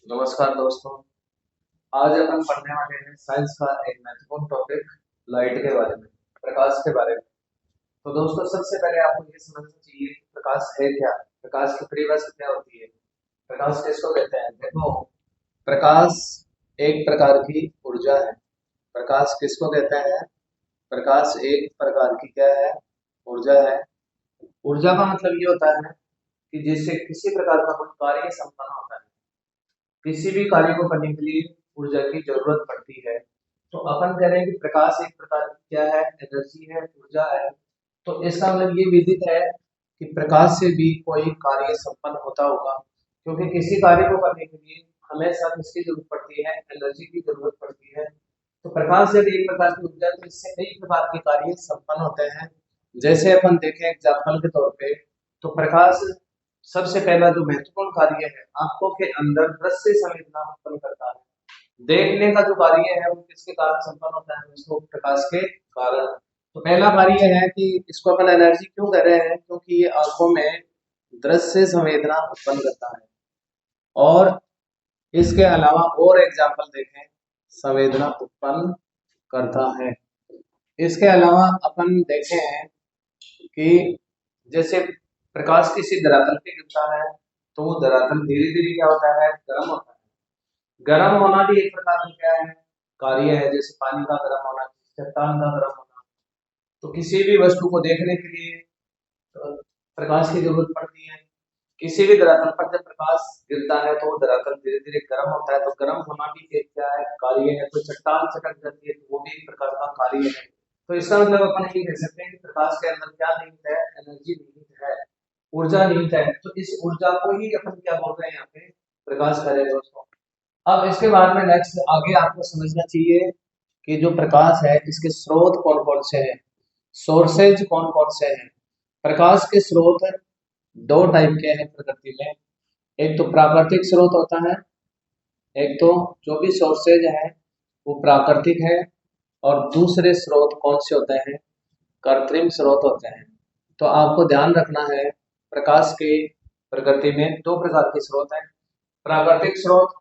नमस्कार दोस्तों। आज अपन पढ़ने वाले हैं साइंस का एक महत्वपूर्ण टॉपिक लाइट के बारे में, प्रकाश के बारे में। तो दोस्तों सबसे पहले आपको ये समझना चाहिए कि प्रकाश है क्या, प्रकाश की परिभाषा क्या होती है, प्रकाश किसको कहते हैं। देखो, प्रकाश एक प्रकार की ऊर्जा है। प्रकाश किसको कहते हैं? प्रकाश एक प्रकार की क्या है? ऊर्जा है। ऊर्जा का मतलब ये होता है कि जिससे किसी प्रकार का कोई कार्य संपन्न होता है। किसी भी कार्य को करने के लिए ऊर्जा की जरूरत पड़ती है। तो अपन कह रहे हैं कि प्रकाश एक प्रकार की क्या है? एनर्जी है, ऊर्जा है। तो इसका मतलब ये विदित है कि प्रकाश से भी कोई कार्य संपन्न होता होगा, क्योंकि किसी कार्य को करने के लिए हमेशा किसकी जरूरत पड़ती है? एनर्जी की जरूरत पड़ती है। तो प्रकाश जब एक प्रकार की ऊर्जा है तो इससे कई प्रकार के कार्य संपन्न होते हैं। जैसे अपन देखें एग्जाम्पल के तौर पे, तो प्रकाश सबसे पहला जो महत्वपूर्ण कार्य है, आंखों के अंदर दृश्य संवेदना उत्पन्न करता है। देखने का जो कार्य है वो किसके कारण संपन्न होता है? उसको प्रकाश के कारण। तो पहला कार्य है कि इसको अपन एनर्जी क्यों कह रहे हैं? क्योंकि ये आंखों में दृश्य संवेदना उत्पन्न करता है। और इसके अलावा और एग्जाम्पल देखें, संवेदना उत्पन्न करता है। इसके अलावा अपन देखें कि जैसे प्रकाश किसी धरातल पे गिरता है तो वो धरातल धीरे धीरे क्या होता है? गर्म होता है। गर्म होना भी एक प्रकार का क्या है? कार्य है। जैसे पानी का गर्म होना, चट्टान का गर्म होना। तो किसी भी वस्तु को देखने के लिए प्रकाश की जरूरत पड़ती है। किसी भी धरातल पर जब प्रकाश गिरता है तो वो धरातल धीरे धीरे गर्म होता है। तो गर्म होना भी एक क्या है? कार्य है। तो चट्टान चटक जाती है तो वो भी एक प्रकार का कार्य है। तो इसका मतलब अपन ये कह सकते हैं कि प्रकाश के अंदर क्या निहित है? एनर्जी निहित है, ऊर्जा निहित है। तो इस ऊर्जा को ही अपन क्या बोल रहे हैं यहाँ पे? प्रकाश कह रहे हैं दोस्तों। अब इसके बाद में नेक्स्ट आगे आपको समझना चाहिए कि जो प्रकाश है इसके स्रोत कौन कौन से हैं, सोर्सेज कौन कौन से हैं। प्रकाश के स्रोत दो टाइप के हैं प्रकृति में। एक तो प्राकृतिक स्रोत होता है, एक तो जो भी सोर्सेज है वो प्राकृतिक है। और दूसरे स्रोत कौन से होते हैं? कृत्रिम स्रोत होते हैं। तो आपको ध्यान रखना है, प्रकाश के प्रकृति में दो प्रकार के स्रोत हैं, प्राकृतिक स्रोत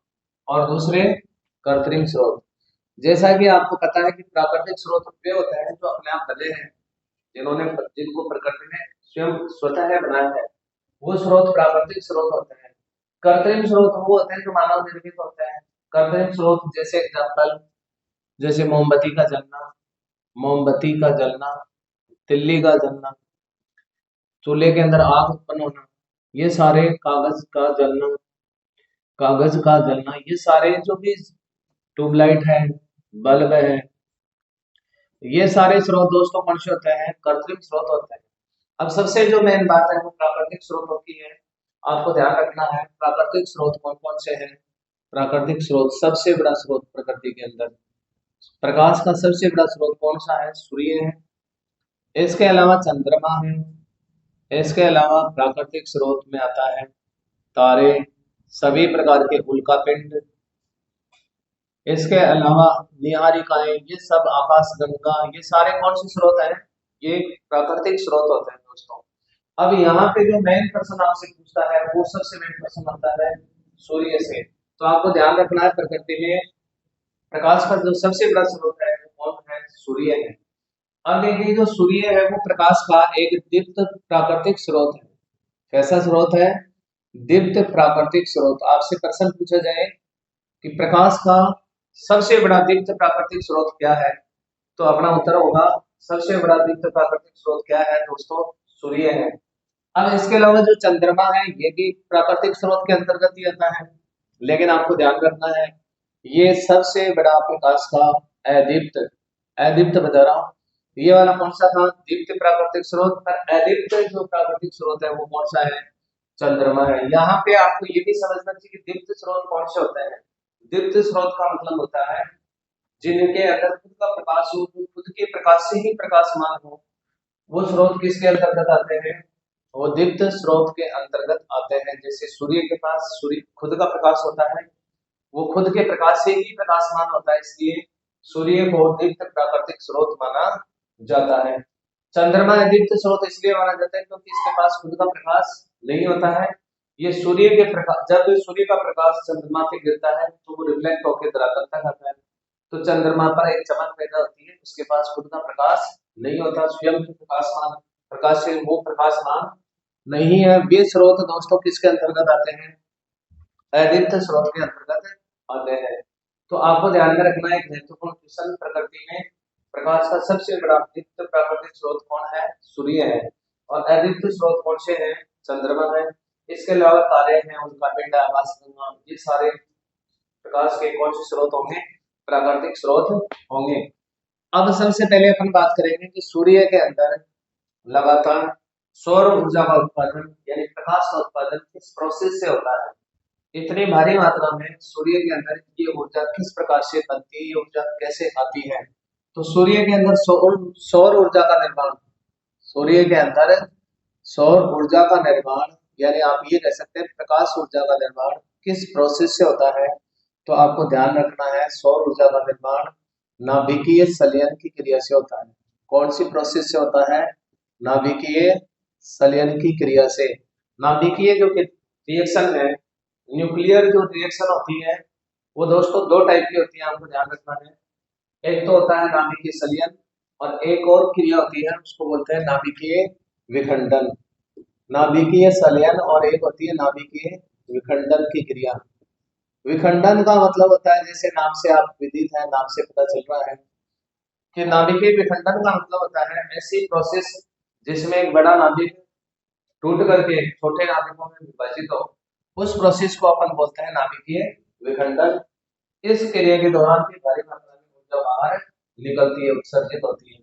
और दूसरे कृत्रिम स्रोत। जैसा कि आपको पता है कि प्राकृतिक स्रोत वे होते हैं जो अपने आप बने हैं, जिनको प्रकृति ने स्वयं स्वतः बनाया है, वो स्रोत प्राकृतिक स्रोत होते हैं। कृत्रिम स्रोत वो होते हैं जो मानव निर्मित होते हैं। कृत्रिम स्रोत जैसे एग्जाम्पल, जैसे मोमबत्ती का जलना, तिल्ली का जलना, चूल्हे के अंदर आग उत्पन्न होना, ये सारे कागज का जलना, ये सारे जो भी ट्यूबलाइट है, बल्ब है, ये सारे स्रोत दोस्तों कौन से होते हैं? कृत्रिम स्रोत होते हैं। अब सबसे जो मेन बात है वो प्राकृतिक स्रोत होती है। आपको ध्यान रखना है प्राकृतिक स्रोत कौन कौन से हैं। प्राकृतिक स्रोत सबसे बड़ा स्रोत प्रकृति के अंदर, प्रकाश का सबसे बड़ा स्रोत कौन सा है? सूर्य है। इसके अलावा चंद्रमा है। इसके अलावा प्राकृतिक स्रोत में आता है तारे, सभी प्रकार के उल्कापिंड। इसके अलावा निहारिकाएं, ये सब आकाशगंगा, ये सारे कौन से स्रोत हैं? ये प्राकृतिक स्रोत होते हैं दोस्तों। अब यहाँ पे जो मेन प्रश्न आपसे पूछता है वो सबसे मेन प्रश्न आता है सूर्य से। तो आपको ध्यान रखना है प्रकृति में प्रकाश का जो सबसे बड़ा स्रोत है वो कौन है? सूर्य है। अब देखिए, जो सूर्य है वो प्रकाश का एक दीप्त प्राकृतिक स्रोत है। कैसा स्रोत है? दीप्त प्राकृतिक स्रोत। आपसे प्रश्न पूछा जाए कि प्रकाश का सबसे बड़ा दीप्त प्राकृतिक स्रोत क्या है, तो अपना उत्तर होगा सबसे बड़ा दीप्त प्राकृतिक स्रोत क्या है दोस्तों? सूर्य है। अब इसके अलावा जो चंद्रमा है ये भी प्राकृतिक स्रोत के अंतर्गत ही आता है, लेकिन आपको ध्यान रखना है ये सबसे बड़ा प्रकाश का अदीप्त अदीप्त बता रहा हूँ। ये वाला कौन सा था? दीप्त प्राकृतिक स्रोत। पर अदीप्त जो प्राकृतिक स्रोत है वो कौन सा है? चंद्रमा है। यहाँ पे आपको ये भी समझना चाहिए कि दीप्त स्रोत कौन से होते हैं। दीप्त स्रोत का मतलब होता है जिनके अंदर खुद का प्रकाश हो, खुद के प्रकाश से ही प्रकाशमान हो, वो स्रोत किसके अंतर्गत आते हैं? वो दीप्त स्रोत के अंतर्गत आते हैं। जैसे सूर्य के पास सूर्य खुद का प्रकाश होता है, वो खुद के प्रकाश से ही प्रकाशमान होता है, इसलिए सूर्य को दीप्त प्राकृतिक स्रोत माना जाता है। चंद्रमा दीप्त स्रोत इसलिए माना जाता है क्योंकि इसके पास खुद का प्रकाश नहीं होता है, ये सूर्य के प्रकाश, जब सूर्य का प्रकाश चंद्रमा पे गिरता है तो वो रिफ्लेक्ट होकर धरातल तक आता है, तो चंद्रमा पर एक चमक पैदा होती है। उसके पास खुद का प्रकाश नहीं होता, स्वयं के प्रकाश से वो प्रकाशमान नहीं है। वे स्रोत दोस्तों किसके अंतर्गत आते हैं? अद्वितीय स्रोत के अंतर्गत आते हैं। तो आपको ध्यान में रखना है, एक महत्वपूर्ण क्वेश्चन, प्रकृति में प्रकाश का सबसे बड़ा अद्वितीय प्राकृतिक स्रोत कौन है? सूर्य है। और अद्वितीय स्रोत कौन से हैं? चंद्रमा है। इसके अलावा तारे हैं, उनका पिंड, आकाशगंगा, ये सारे प्रकाश के कौन से स्रोत होंगे? प्राकृतिक स्रोत होंगे। अब सबसे पहले अपन बात करेंगे कि सूर्य के अंदर लगातार सौर ऊर्जा का उत्पादन यानी प्रकाश का उत्पादन किस प्रोसेस से होता है। इतनी भारी मात्रा में सूर्य के अंदर ये ऊर्जा किस प्रकार से बनती है, ये ऊर्जा कैसे आती है? तो सूर्य के अंदर सौर सौर ऊर्जा का निर्माण, सूर्य के अंदर सौर ऊर्जा का निर्माण यानी आप ये कह सकते हैं प्रकाश ऊर्जा का निर्माण किस प्रोसेस से होता है? तो आपको ध्यान रखना है, सौर ऊर्जा का निर्माण नाभिकीय संलयन की क्रिया से होता है। कौन सी प्रोसेस से होता है? नाभिकीय संलयन की क्रिया से। नाभिकीय जो रिएक्शन है, न्यूक्लियर जो रिएक्शन होती है, वो दोस्तों दो टाइप की होती है, आपको ध्यान रखना है। एक तो होता है नाभिकीय संलयन, और एक और क्रिया होती है उसको बोलते हैं नाभिकीय विखंडन। नाभिकीय संलयन और एक होती है नाभिकीय विखंडन की क्रिया। विखंडन का मतलब होता है, जैसे नाम से आप विदित है, नाम से पता चल रहा है कि नाभिकीय विखंडन का मतलब होता है ऐसी प्रोसेस जिसमें एक बड़ा नाभिक टूट करके छोटे नाभिकों में विभाजित हो, उस प्रोसेस को अपन बोलते हैं नाभिकीय विखंडन। इस क्रिया के दौरान भी भारी मात्रा में ऊर्जा बाहर निकलती है, उत्सर्जित होती है।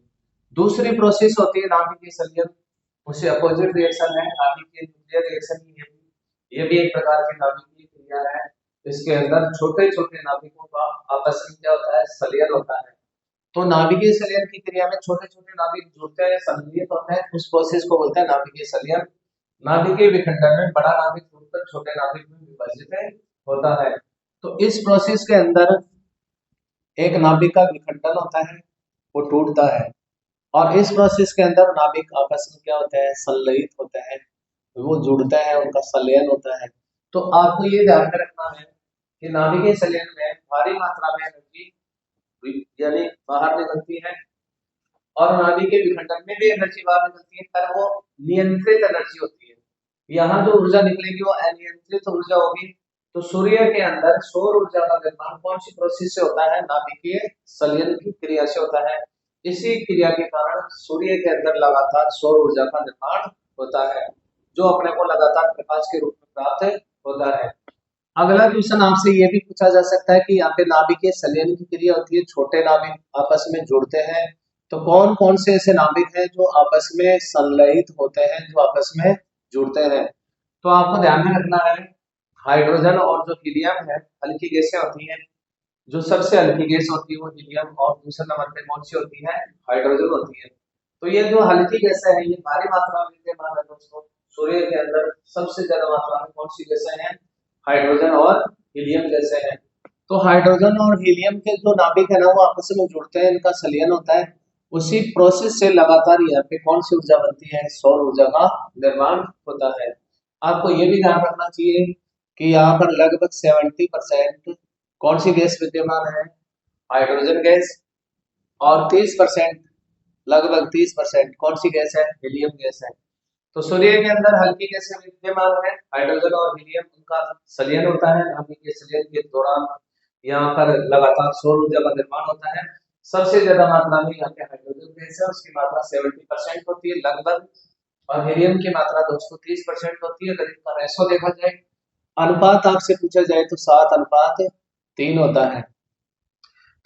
दूसरी प्रोसेस होती है नाभिकीय संलयन, उसे अपोजिट रिएक्शन है नाभिकीय न्यूक्लियर रिएक्शन की। ये भी एक प्रकार की नाभिकीय क्रिया है। इसके अंदर छोटे छोटे नाभिकों का आपस में क्या होता है? संलयन होता है। तो नाभिकीय संलयन की क्रिया में छोटे छोटे नाभिक जुड़ते हैं, संलयित होते हैं, उस प्रोसेस को बोलते हैं नाभिकीय संलयन। नाभिकीय विखंडन में बड़ा नाभिक जुड़कर छोटे नाभिक में विभाजित होता है। तो इस प्रोसेस के अंदर एक नाभिक का विखंडन होता है, वो टूटता है, और इस प्रोसेस के अंदर नाभिक आपस में क्या होते हैं? संलयित होते हैं, वो जुड़ते हैं, उनका संलयन होता है। तो आपको ये ध्यान में रखना है कि नाभिकीय संलयन में भारी मात्रा में एनर्जी यानी बाहर निकलती है, और नाभिकीय विखंडन में भी एनर्जी बाहर निकलती है, पर वो नियंत्रित एनर्जी होती है। यहाँ जो ऊर्जा निकलेगी वो अनियंत्रित ऊर्जा होगी। तो सूर्य के अंदर सौर ऊर्जा का निर्माण कौन सी प्रोसेस से होता है? नाभिकीय संलयन की क्रिया से होता है। इसी क्रिया के कारण सूर्य के अंदर लगातार सौर ऊर्जा का निर्माण होता है, जो अपने को लगातार प्रकाश के रूप में प्राप्त होता है। अगला क्वेश्चन आपसे ये भी पूछा जा सकता है कि यहाँ पे नाभिकीय संलयन की क्रिया होती है, छोटे नाभिक आपस में जुड़ते हैं, तो कौन कौन से ऐसे नाभिक हैं जो आपस में संलयित होते हैं, जो आपस में जुड़ते हैं? तो आपको ध्यान में रखना है, हाइड्रोजन और जो हीलियम है, हल्की गैसें होती हैं। जो सबसे हल्की गैस होती है वो हीलियम, और दूसरे नंबर पे कौन सी होती है? हाइड्रोजन होती है। तो ये जो हल्की गैसें हैं ये भारी मात्रा में विद्यमान है दोस्तों। सूर्य के अंदर सबसे ज्यादा मात्रा में कौन सी गैसें हैं? हाइड्रोजन और हीलियम गैसें हैं। तो हाइड्रोजन और हीलियम के जो नाभिक है ना, वो आपस में जुड़ते हैं, इनका संलयन होता है। उसी प्रोसेस से लगातार यहाँ पे कौन सी ऊर्जा बनती है? सौर ऊर्जा का निर्माण होता है। आपको ये भी ध्यान रखना चाहिए कि यहाँ पर लगभग 70% कौन सी गैस विद्यमान है? Hydrogen gas. और 30%, लगभग 30% कौन सी गैस है? हीलियम गैस है। तो सूर्य के अंदर हल्की गैसें विद्यमान है, हाइड्रोजन और हीलियम, उनका संलयन होता है। नाभिकीय संलयन के दौरान यहाँ पर लगातार सौर ऊर्जा का निर्माण होता है। सबसे ज्यादा मात्रा में यहाँ पे हाइड्रोजन गैस है, उसकी मात्रा 70% होती है लगभग, और हीलियम की मात्रा 230% होती है। अगर इनका रेशो देखा जाए, अनुपात आपसे पूछा जाए तो 7:3 होता है।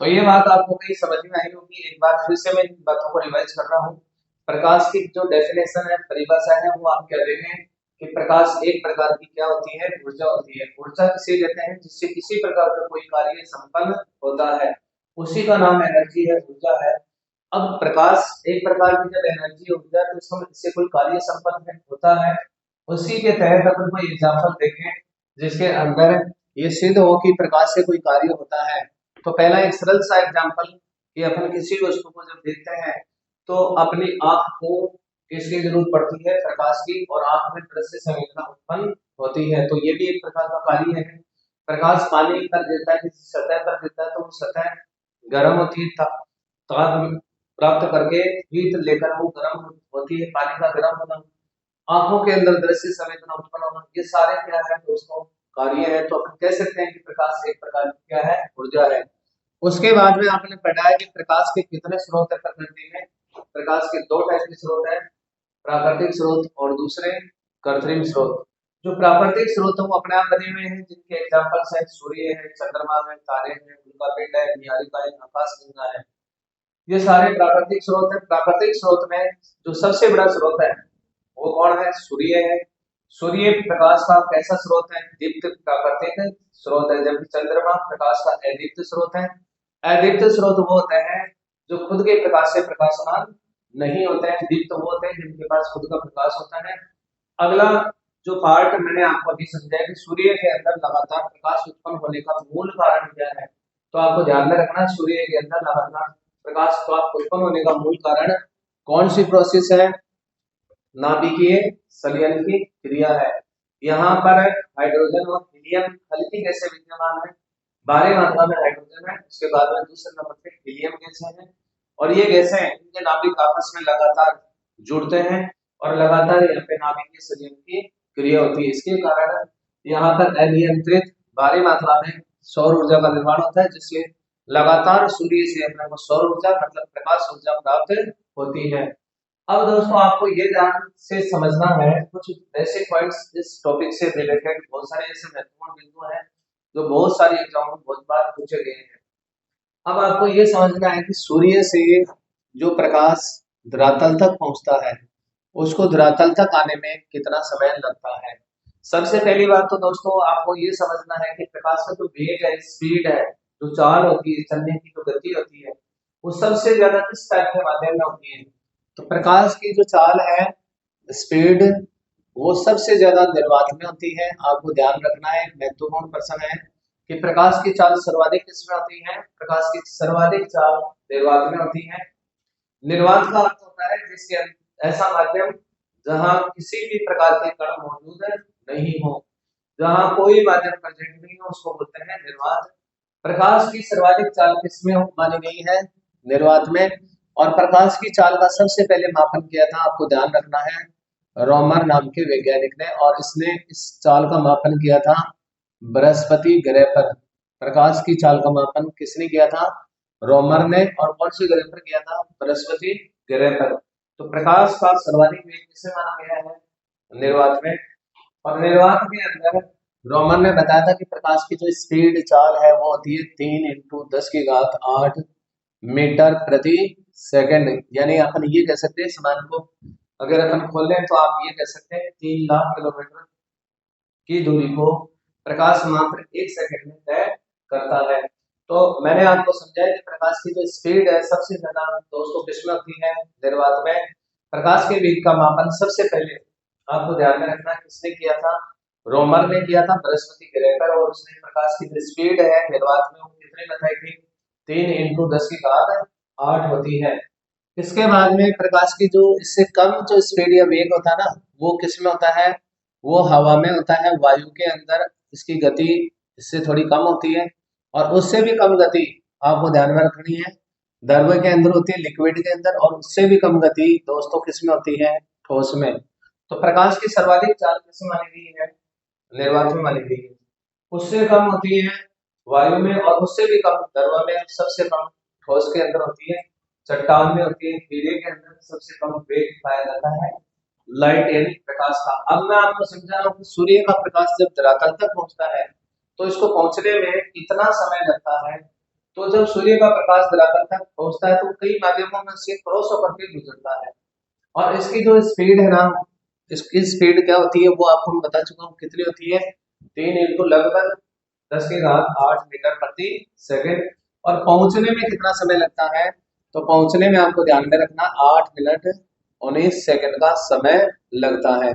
तो ये बात आपको कहीं समझ में आई होगी। एक बार फिर से मैं इन बातों को रिवाइज कर रहा हूँ। प्रकाश की जो डेफिनेशन है, परिभाषा है, वो आप कह रहे हैं कि प्रकाश एक प्रकार की क्या होती है? ऊर्जा होती है। ऊर्जा किसे कहते हैं? जिससे किसी प्रकार का कोई कार्य संपन्न होता है, उसी का नाम एनर्जी है, ऊर्जा है। अब प्रकाश एक प्रकार की जब एनर्जी ऊर्जा है तो इससे कोई कार्य संपन्न होता है। उसी के तहत अपन कोई एग्जाम्पल देखें जिसके अंदर ये सिद्ध हो कि प्रकाश से कोई कार्य होता है। तो पहला एक सरल सा एग्जाम्पल कि अपन किसी वस्तु को जब देखते हैं तो अपनी आंख को किसकी जरूरत पड़ती है? प्रकाश की, और आंख में दृश्य संवेदना उत्पन्न होती है। तो ये भी एक प्रकार का कार्य है। प्रकाश पानी पर गिरता है, किसी सतह पर गिरता है तो वो सतह गर्म होती है, ताप प्राप्त करके हीट लेकर वो गर्म होती है। पानी का गर्म होना, आंखों के अंदर दृश्य संवेदना उत्पन्न होना, ये सारे क्या है दोस्तों कार्य है। तो अपन कह सकते हैं कि प्रकाश एक प्रकार की क्या है, ऊर्जा है। उसके बाद में आपने पढ़ा है कि प्रकाश के कितने स्रोत है प्रकृति में। प्रकाश के दो टाइप के स्रोत है, प्राकृतिक स्रोत और दूसरे कृत्रिम स्रोत। जो प्राकृतिक स्रोत है वो अपने आप बने हुए हैं, जिनके एग्जाम्पल्स है सूर्य है, चंद्रमा है, तारे हैं, उनका पिंड है, निहारिका है, आकाश गंगा है। ये सारे प्राकृतिक स्रोत है। प्राकृतिक स्रोत में जो सबसे बड़ा स्रोत है वो कौन है, सूर्य है। सूर्य प्रकाश का कैसा स्रोत है, दीप्त प्राकृतिक स्रोत है, जबकि चंद्रमा प्रकाश का अदीप्त स्रोत है। अदीप्त स्रोत वो होते हैं जो खुद के प्रकाश से प्रकाशमान नहीं होते हैं, दीप्त वो होते हैं जिनके पास खुद का प्रकाश होता है। अगला जो पार्ट मैंने आपको अभी समझाया कि सूर्य के अंदर लगातार प्रकाश उत्पन्न होने का मूल कारण क्या है, तो आपको ध्यान में रखना सूर्य के अंदर लगातार प्रकाश का उत्पन्न होने का मूल कारण कौन सी प्रोसेस है, नाभिकीय संलयन की क्रिया है। यहाँ पर हाइड्रोजन और हीलियम हल्की गैसें विद्यमान है, भारी मात्रा में हाइड्रोजन है, उसके बाद में दूसरे नंबर पे हीलियम गैसें हैं, और ये गैसें इनके नाभिक आपस में लगातार जुड़ते हैं और लगातार यहाँ पे नाभिकीय संलयन की क्रिया होती है। इसके कारण यहाँ पर अनियंत्रित भारी मात्रा में सौर ऊर्जा का निर्माण होता है, जिससे लगातार सूर्य से अपने को सौर ऊर्जा मतलब प्रकाश ऊर्जा प्राप्त होती है। अब दोस्तों आपको ये ध्यान से समझना है कुछ बेसिक पॉइंट्स इस टॉपिक से रिलेटेड, बहुत सारे ऐसे महत्वपूर्ण बिंदु हैं जो बहुत सारी एग्जाम में बहुत बार पूछे गए हैं। अब आपको ये समझना है कि सूर्य से जो प्रकाश धरातल तक पहुंचता है उसको धरातल तक आने में कितना समय लगता है। सबसे पहली बात तो दोस्तों आपको ये समझना है कि प्रकाश का जो वेग है, स्पीड है, जो चाल होती है, चलने की जो गति होती है, वो सबसे ज्यादा किस टाइप के माध्यम में होती है। तो प्रकाश की जो चाल है, स्पीड, वो सबसे ज्यादा निर्वात में होती है। आपको ध्यान रखना है, एक महत्वपूर्ण प्रश्न है कि प्रकाश की चाल सर्वाधिक किसमें होती है। प्रकाश की सर्वाधिक चाल निर्वात में होती है। निर्वात का अर्थ होता है जिसके ऐसा माध्यम जहां किसी भी प्रकार के कण मौजूद नहीं हो, जहां कोई माध्यम प्रेजेंट नहीं हो, उसको बोलते हैं निर्वात। प्रकाश की सर्वाधिक चाल किसमें मानी गई है, निर्वात में। और प्रकाश की चाल का सबसे पहले मापन किया था, आपको ध्यान रखना है, रोमर नाम के वैज्ञानिक ने, और इसने इस चाल का मापन किया था बृहस्पति ग्रह पर। प्रकाश की चाल का मापन किसने किया था, रोमर ने, और कौन से ग्रह पर किया था, बृहस्पति ग्रह पर। तो प्रकाश का सर्वाधिक वेग किसे माना गया है, निर्वात में। और निर्वात के अंदर रोमन ने बताया था कि प्रकाश की जो स्पीड चाल है वो होती है 3 × 10⁸ मीटर प्रति सेकंड। यानी अपन ये कह सकते हैं समान को अगर अपन खोलें तो आप ये कह सकते हैं 3 लाख किलोमीटर की दूरी को प्रकाश मात्र 1 सेकंड में तय करता है। तो मैंने आपको समझाया कि प्रकाश की जो स्पीड है सबसे ज्यादा दोस्तों किसमें होती है, निर्वात में। प्रकाश के वेग का मापन सबसे पहले आपको ध्यान में रखना किसने किया था, रोमर ने किया था बृहस्पति ग्रह पर, और उसने प्रकाश की जो स्पीड है निर्वात में वो कितने बताई थी, 3 × 10⁸ होती है। इसके बाद में प्रकाश की जो इससे कम जो स्पीड या वेग होता है ना, वो किसमें होता है, वो हवा में होता है, वायु के अंदर इसकी गति इससे थोड़ी कम होती है। और उससे भी कम गति आपको ध्यान में रखनी है, द्रव के अंदर होती है, लिक्विड के अंदर, और उससे भी कम गति दोस्तों किसमें होती है, ठोस में। तो प्रकाश की सर्वाधिक चाल किसमें मानी गई है, निर्वात में मानी गई है। उससे कम होती है वायु में, और उससे भी कम द्रव में, सबसे कम ठोस के अंदर होती है, चट्टान में होती है, हीरे के अंदर सबसे कम वेग पाया जाता है लाइट यानी प्रकाश का। अब मैं आपको समझा रहा हूँ कि सूर्य का प्रकाश जब धरातल तक पहुंचता है तो इसको पहुंचने में कितना समय लगता है। तो जब सूर्य का प्रकाश धरातल तक पहुंचता है तो कई माध्यमों में से क्रॉस होकर के गुजरता है, और इसकी जो स्पीड है ना, इसकी स्पीड क्या होती है वो आपको मैं बता चुका हूँ कितनी होती है, 3 × लगभग 10⁸ मीटर प्रति सेकंड। और पहुंचने में कितना समय लगता है, तो पहुंचने में आपको ध्यान में रखना 8 मिनट 19 सेकंड का समय लगता है।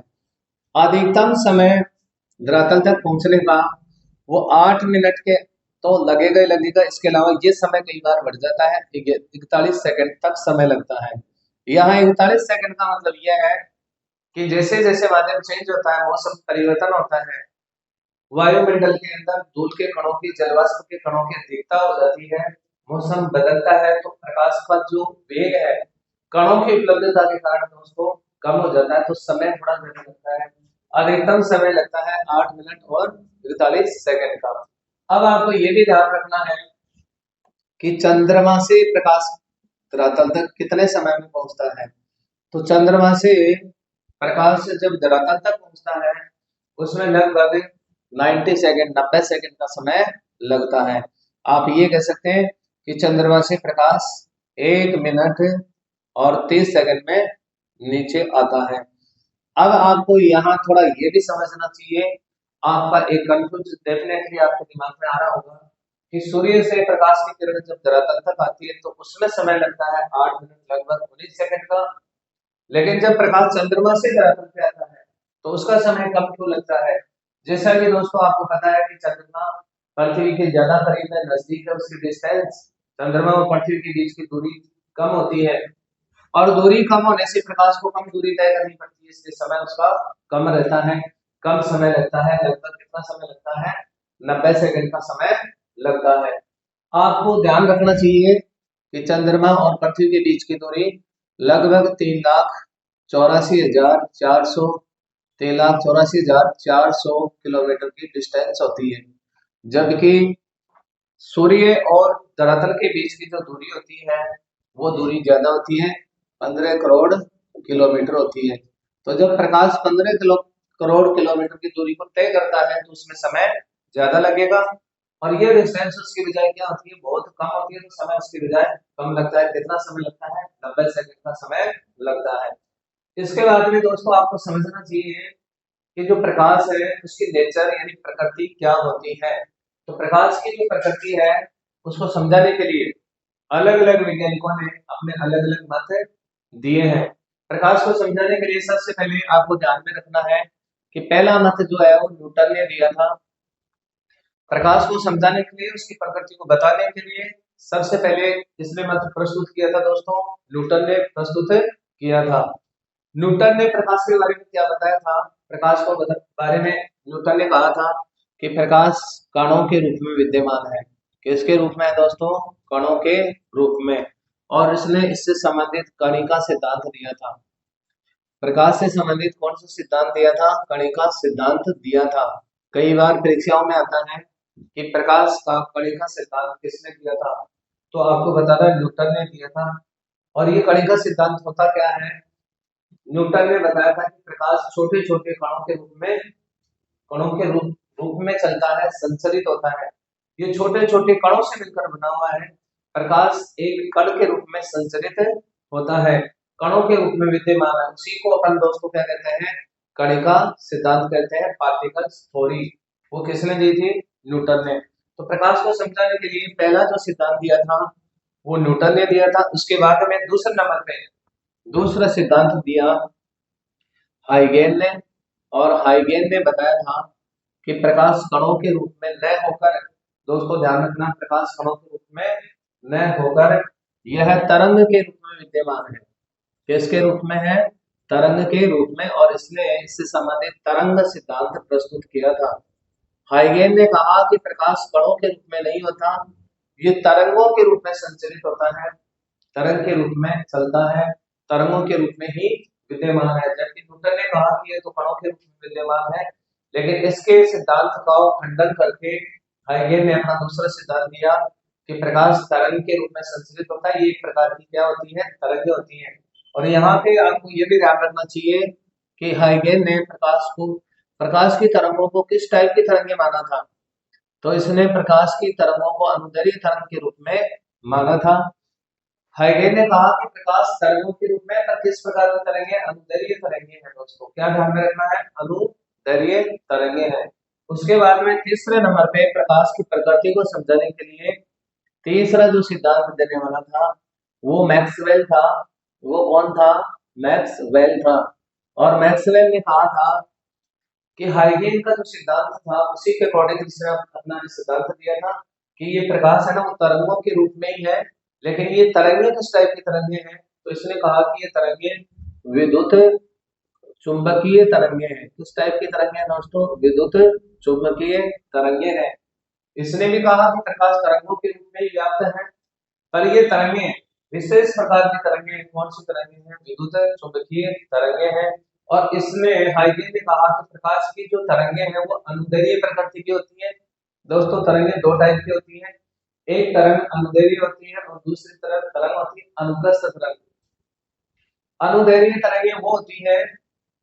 अधिकतम समय धरातल तक पहुंचने का वो 8 मिनट के तो लगेगा ही लगेगा, इसके अलावा ये समय कई बार बढ़ जाता है, 41 सेकंड तक समय लगता है। यहाँ 41 सेकंड का मतलब यह है कि जैसे जैसे माध्यम चेंज होता है, मौसम परिवर्तन होता है, वायुमंडल के अंदर धूल के कणों की, जलवाष्प के कणों की अधिकता हो जाती है, मौसम बदलता है, तो प्रकाश का जो वेग है कणों की उपलब्धता के कारण दोस्तों कम हो जाता है, तो समय थोड़ा ज्यादा लगता है। अधिकतम समय लगता है 8 मिनट और 43 सेकंड का। अब आपको ये भी ध्यान रखना है कि चंद्रमा से प्रकाश धरातल तक कितने समय में पहुंचता है। तो चंद्रमा से प्रकाश जब धरातल तक पहुंचता है उसमें लगभग 90 सेकंड, 90 सेकंड का समय लगता है। आप ये कह सकते हैं कि चंद्रमा से प्रकाश 1 मिनट और 30 सेकंड में नीचे आता है। अब आपको यहाँ थोड़ा ये भी समझना चाहिए, आपका एक कंफ्यूज डेफिनेटली आपके दिमाग में आ रहा होगा कि सूर्य से प्रकाश की किरण जब धरातल तक आती है तो उसमें समय लगता है 8 मिनट लगभग 19 सेकंड का, लेकिन जब प्रकाश चंद्रमा से धरातल पे आता है तो उसका समय कम क्यों लगता है। जैसा कि दोस्तों आपको पता है कि चंद्रमा पृथ्वी के ज्यादा करीब है, नजदीक है, उसकी डिस्टेंस चंद्रमा और पृथ्वी के बीच की दूरी कम होती है, और दूरी कम होने से प्रकाश को कम दूरी तय करनी पड़ती है, इसलिए समय उसका कम रहता है, कम समय लगता है। लगभग कितना समय लगता है, 90 सेकंड का समय लगता है। आपको ध्यान रखना चाहिए कि चंद्रमा और पृथ्वी के बीच की दूरी लगभग 3,84,400 3,84,400 किलोमीटर की डिस्टेंस होती है, जबकि सूर्य और धरातल के बीच की जो दूरी होती है वो दूरी ज्यादा होती है, 15 करोड़ किलोमीटर होती है। तो जब प्रकाश 15 करोड़ किलोमीटर की दूरी को तय करता है तो उसमें समय ज्यादा लगेगा, और ये डिस्टेंस उसकी बजाय क्या होती है, बहुत कम होती है, तो समय उसकी बजाय कम लगता है। कितना समय लगता है, 90 सेकंड का समय लगता है। इसके बाद में दोस्तों आपको समझना चाहिए कि जो प्रकाश है उसकी नेचर यानी प्रकृति क्या होती है। तो प्रकाश की जो प्रकृति है उसको समझाने के लिए अलग अलग वैज्ञानिकों ने अपने अलग अलग मत दिए हैं। प्रकाश को समझाने के लिए सबसे पहले आपको ध्यान में रखना है कि पहला मत जो है वो न्यूटन ने दिया था। प्रकाश को समझाने के लिए, उसकी प्रकृति को बताने के लिए सबसे पहले किसने मत प्रस्तुत किया था दोस्तों, न्यूटन ने प्रस्तुत किया था। न्यूटन ने प्रकाश के बारे में क्या बताया था, प्रकाश को बारे में न्यूटन ने कहा था कि प्रकाश कणों के रूप में विद्यमान है। किसके रूप में है दोस्तों, कणों के रूप में। और इसने इससे संबंधित कणिका सिद्धांत दिया था। प्रकाश से संबंधित कौन सा सिद्धांत दिया था, कणिका सिद्धांत दिया था। कई बार परीक्षाओं में आता है कि प्रकाश का कणिका सिद्धांत किसने दिया था, तो आपको बताना न्यूटन ने दिया था। और ये कणिका सिद्धांत होता क्या है, न्यूटन ने बताया था कि प्रकाश छोटे छोटे कणों के रूप में चलता है, संचरित होता है। ये छोटे छोटे कणों से मिलकर बना हुआ है। प्रकाश एक कण के रूप में संचरित होता है, कणों के रूप में विद्यमान है। उसी को अपन दोस्तों क्या कहते हैं, कणिका सिद्धांत कहते हैं, पार्टिकल्स थ्योरी। वो किसने दी थी, न्यूटन ने। तो प्रकाश को समझाने के लिए पहला जो सिद्धांत दिया था वो न्यूटन ने दिया था। उसके बाद में दूसरे नंबर पे दूसरा सिद्धांत दिया हाइगेन ने। और हाइगेन ने बताया था कि प्रकाश कणों के रूप में न होकर, दोस्तों ध्यान रखना, प्रकाश कणों के रूप में न होकर यह तरंग के रूप में विद्यमान है। किसके रूप में है, तरंग के रूप में। और इसने इससे संबंधित तरंग सिद्धांत प्रस्तुत किया था। हाइगेन ने कहा कि प्रकाश कणों के रूप में नहीं होता, ये तरंगों के रूप में संचरित होता है, तरंग के रूप में चलता है, तरंगों के रूप में ही विद्यमान है। जबकि न्यूटन ने कहा कि ये तो कणों के रूप में विद्यमान है, लेकिन इसके सिद्धांत का खंडन करके हाइगेन ने अपना दूसरा सिद्धांत दिया कि प्रकाश तरंग के रूप में संचरित होता है। ये एक प्रकार की क्या होती है, तरंगें होती हैं। और यहाँ पे आपको ये भी ध्यान रखना चाहिए कि हाइगेन ने प्रकाश की तरंगों को किस टाइप की तरंगे माना था, तो इसने प्रकाश की तरंगों को अनुदैर्ध्य तरंग के रूप में माना था। हाइगेन ने कहा कि प्रकाश तरंगों के रूप में, पर किस प्रकार की तरंगे, अनुदैर्ध्य तरंगे हैं दोस्तों। क्या ध्यान में रखना है, अनुदैर्ध्य तरंगे हैं। उसके बाद में तीसरे नंबर पे प्रकाश की प्रकृति को समझाने के लिए तीसरा जो सिद्धांत देने वाला था वो मैक्सवेल था। वो कौन था, मैक्सवेल था। और मैक्सवेल ने कहा था कि हाइगेन का जो सिद्धांत था उसी के अकॉर्डिंग इसने अपना सिद्धांत दिया था कि ये प्रकाश है ना वो तरंगों के रूप में ही है, लेकिन ये तरंगे किस टाइप की तरंगे हैं, तो इसने कहा कि ये तरंगे विद्युत चुंबकीय तरंगे हैं। किस टाइप की तरंगे हैं दोस्तों? विद्युत चुंबकीय तरंगे हैं। इसने भी कहा कि प्रकाश तरंगों के रूप में व्याप्त है, पर ये तरंगे विशेष प्रकार की तरंगे हैं। कौन सी तरंगे हैं? विद्युत चुंबकीय तरंगे हैं। और इसमें हाइगेन ने कहा कि प्रकाश की जो तरंगे हैं वो अनुदैर्घ्य प्रकृति की होती है। दोस्तों तरंगे दो टाइप की होती हैं, एक तरंग अनुदैर्घ्य होती है और दूसरी तरफ तरंग होती है अनुप्रस्थ तरंग। अनुदैर्घ्य तरंगे वो होती है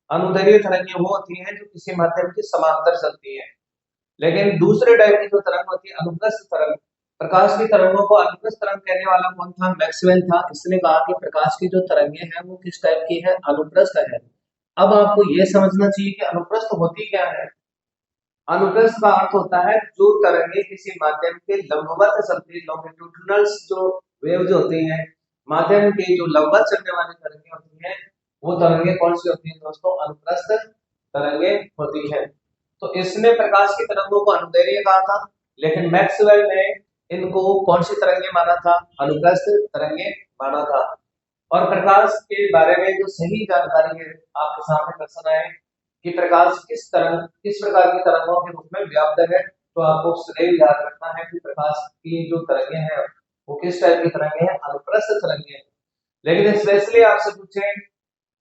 अनुदैर्घ्य तरंगे वो होती हैं जो किसी माध्यम के समांतर चलती हैं। लेकिन दूसरे टाइप की जो तरंग होती है अनुप्रस्थ तरंग, प्रकाश की तरंगों को अनुप्रस्थ तरंग कहने वाला कौन था? मैक्सवेल था। इसने कहा कि प्रकाश की जो तरंगे हैं वो किस टाइप की है? अनुप्रस्थ है। अब आपको यह समझना चाहिए कि अनुप्रस्थ होती क्या है। अनुप्रस्थ का अर्थ होता है जो तरंगे किसी माध्यम के लंबवत चलती, लॉन्गिट्यूडिनल जो वेव्स होती हैं, माध्यम के जो लंबवत चलने वाली तरंगे होती हैं, वो तरंगे कौन सी होती हैं दोस्तों? अनुप्रस्थ तरंगे होती हैं। तो इसने प्रकाश की तरंगों को अनुदैर्घ्य कहा था, लेकिन मैक्सवेल ने इनको कौन सी तरंगे माना था? अनुप्रस्थ तरंगे माना था। और प्रकाश के बारे में जो सही जानकारी है आपके सामने प्रश्न आए कि प्रकाश किस प्रकार की तरंगों के रूप में व्याप्त है, तो आपको सदैव याद रखना है कि प्रकाश की जो तरंगे हैं वो किस टाइप की तरंगे हैं? अनुप्रस्थ तरंगे हैं। लेकिन स्पेशली आपसे पूछे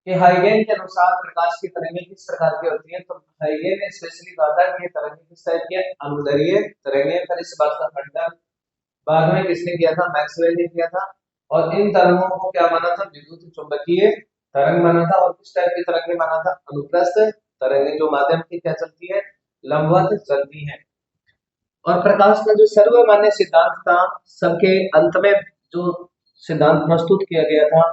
कि हाइगेन के अनुसार प्रकाश की तरंगे किस प्रकार की होती हैं, तो हाइगेन ने स्पेशली कहा था कि ये तरंगे किस टाइप की है? अनुदैर्घ्य तरंगे। पर इस बात का खंडन बाद में किसने किया था? मैक्सवेल ने किया था। और इन तरंगों को क्या माना था? विद्युत चुंबकीय तरंग माना था। और किस टाइप की तरंगे माना था? अनुप्रस्थ तरंगे, जो माध्यम की क्या चलती है? लंबवत चलती है। और प्रकाश का जो सर्वमान्य सिद्धांत था, सबके अंत में जो सिद्धांत प्रस्तुत किया गया था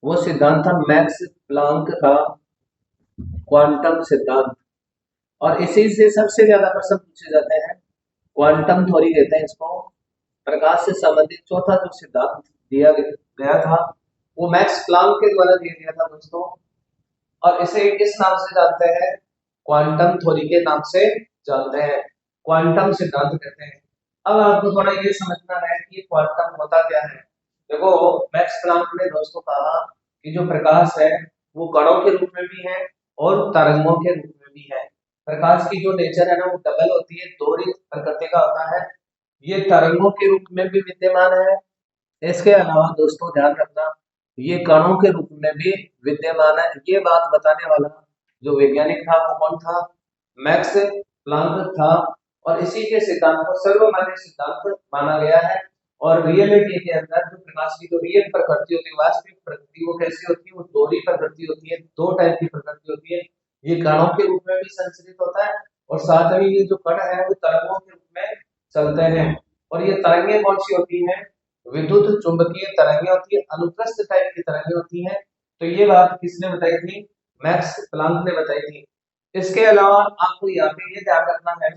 वो सिद्धांत था मैक्स प्लांक का क्वांटम सिद्धांत। और इसी से सबसे ज्यादा प्रश्न पूछे जाते हैं। क्वांटम थ्योरी कहते हैं इसको। प्रकाश से संबंधित चौथा जो सिद्धांत दिया गया था वो मैक्स प्लांक के द्वारा दिया गया था दोस्तों। और इसे किस नाम से जानते हैं? क्वांटम थ्योरी के नाम से जानते हैं, क्वांटम सिद्धांत कहते हैं। अब आपको थोड़ा ये समझना है कि क्वांटम होता क्या है। देखो मैक्स प्लांक ने दोस्तों कहा कि जो प्रकाश है वो कणों के रूप में भी है और तरंगों के रूप में भी है। प्रकाश की जो नेचर है ना वो डबल होती है, दोहरी प्रकृति का होता है। ये तरंगों के रूप में भी विद्यमान है। इसके अलावा दोस्तों ध्यान रखना ये कणों के रूप में भी विद्यमान है। ये बात बताने वाला जो वैज्ञानिक था वो कौन था? मैक्स प्लांक था। और इसी के सिद्धांत को सर्वमान्य सिद्धांत माना गया है। और रियलिटी के अंदर जो प्रकाश की जो रियल प्रकृति होती है, वास्तविक प्रकृति, वो कैसी होती है? वो दोहरी प्रकृति होती है, दो टाइप की प्रकृति होती है। ये कणों के रूप में भी संचरित होता है और साथ में ये जो कण है वो तरंगों के रूप में चलते हैं। और ये तरंगे कौन सी होती हैं? विद्युत चुंबकीय तरंगे होती है, अनुप्रस्थ टाइप की तरंगे होती हैं। तो ये बात किसने बताई थी? मैक्स प्लांक ने बताई थी। इसके अलावा आपको यहाँ पे ये ध्यान रखना है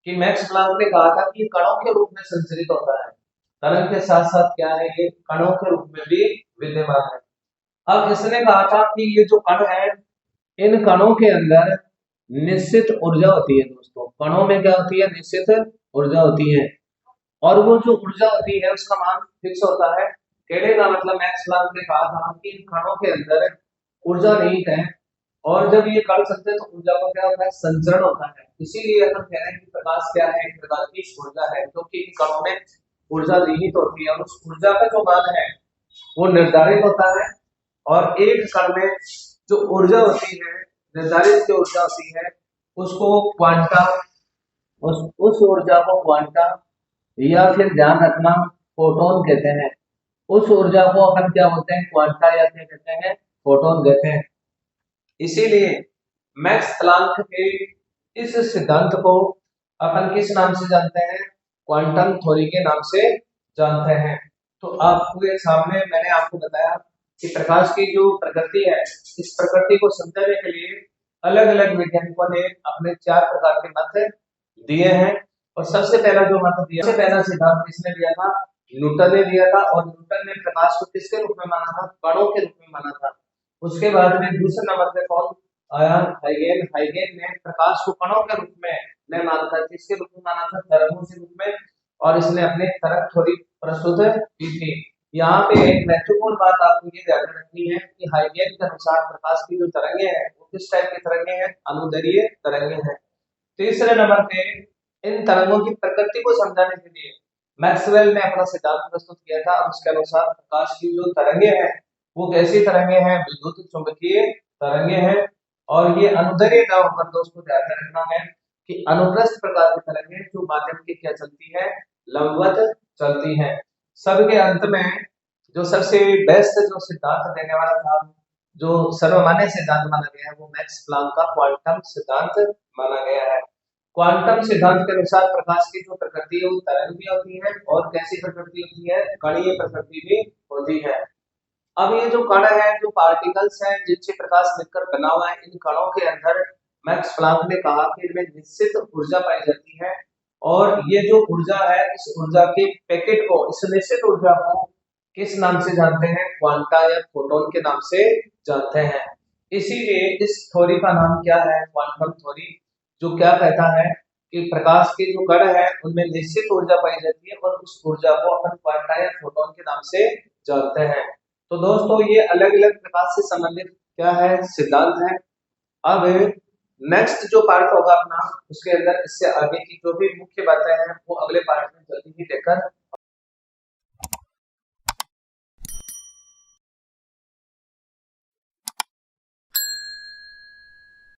कि मैक्स प्लांक ने कहा था कि कणों के रूप में संचरित होता है। तरंग के साथ साथ क्या है? ये कणों के रूप में भी विद्यमान है। अब इसने कहा था कि ये जो कण है इन कणों के अंदर निश्चित ऊर्जा होती है दोस्तों। कणों में क्या होती है? निश्चित ऊर्जा होती है। और वो जो ऊर्जा होती है उसका मान फिक्स होता है। कहने का मतलब मैक्स प्लांक ने कहा था कि इन कणों के अंदर ऊर्जा नहीं है और जब ये कण चलते हैं तो ऊर्जा का क्या होता है? संचरण होता है। इसीलिए हम कह रहे हैं कि प्रकाश क्या है? एक प्रकार की ऊर्जा है, क्योंकि इन कणों में ऊर्जा निहित होती है और उस ऊर्जा का जो मान है वो निर्धारित होता है। और एक कण में जो ऊर्जा होती है, निर्धारित जो ऊर्जा होती है उसको क्वांटा, उस ऊर्जा को क्वांटा या फिर ध्यान रखना फोटोन कहते हैं। उस ऊर्जा को अपन क्या बोलते हैं? क्वांटा या क्या कहते हैं? फोटोन कहते हैं। इसीलिए मैक्स प्लांक के इस सिद्धांत को अपन किस नाम से जानते हैं? क्वांटम थ्योरी के नाम से जानते हैं। तो आपके सामने मैंने आपको बताया कि प्रकाश की जो प्रकृति है, इस प्रकृति को समझने के लिए अलग अलग वैज्ञानिकों ने अपने 4 प्रकार के मत दिए हैं। और सबसे पहला जो मत दिया, सबसे पहला सिद्धांत किसने दिया था? न्यूटन ने दिया था। और न्यूटन ने प्रकाश को किसके रूप में माना था? कणों के रूप में माना था। उसके बाद में दूसरे नंबर पे कौन आया? हाइगेन। हाइगेन ने प्रकाश को कणों के रूप में नहीं माना था, किसके रूप में माना था? तरंगों के रूप में। और इसने अपने तरंग थ्योरी प्रस्तुत की थी। यहाँ पे एक महत्वपूर्ण बात आपको ये ध्यान में रखनी है कि हाइजेन के अनुसार प्रकाश की जो तरंगे हैं वो किस टाइप की तरंगे हैं, अनुदैर्ध्य तरंगे हैं। तीसरे नंबर पे इन तरंगों की प्रकृति को समझाने के लिए मैक्सवेल ने अपना सिद्धांत प्रस्तुत किया था। उसके अनुसार प्रकाश की जो तरंगे हैं वो कैसी तरंगे हैं, विद्युत चुंबकीय तरंगे हैं। और ये अनुदैर्ध्य ना होकर दोस्तों ध्यान में रखना है कि अनुप्रस्थ प्रकार की तरंगे जो माध्यम की क्या चलती है, लंबवत चलती है। सबके अंत में जो सबसे बेस्ट जो सिद्धांत देने वाला था, जो सर्वमान्य सिद्धांत माना गया है, वो मैक्स प्लैंक का क्वांटम सिद्धांत माना गया है। क्वांटम सिद्धांत के अनुसार प्रकाश की जो प्रकृति है वो तरंगीय होती है और कैसी प्रकृति होती है, कणीय प्रकृति भी होती है। अब ये जो कण है, जो पार्टिकल्स हैं जिनसे प्रकाश मिलकर बना हुआ है, इन कणों के अंदर मैक्स प्लैंक ने कहा कि इनमें निश्चित ऊर्जा पाई जाती है। और ये जो ऊर्जा है, इस ऊर्जा के पैकेट को, इस निश्चित ऊर्जा को किस नाम से जानते हैं, क्वांटा या फोटोन के नाम से जानते हैं। इसीलिए इस थ्योरी का नाम क्या है, क्वांटम थ्योरी, जो क्या कहता है कि प्रकाश के जो कण है उनमें निश्चित ऊर्जा पाई जाती है और उस ऊर्जा को अपन क्वांटा या फोटोन के नाम से जानते हैं। तो दोस्तों ये अलग अलग प्रकाश से संबंधित क्या है, सिद्धांत है। अब नेक्स्ट जो पार्ट होगा अपना, उसके अंदर इससे आगे की जो भी मुख्य बातें हैं वो अगले पार्ट में जल्दी ही लेकर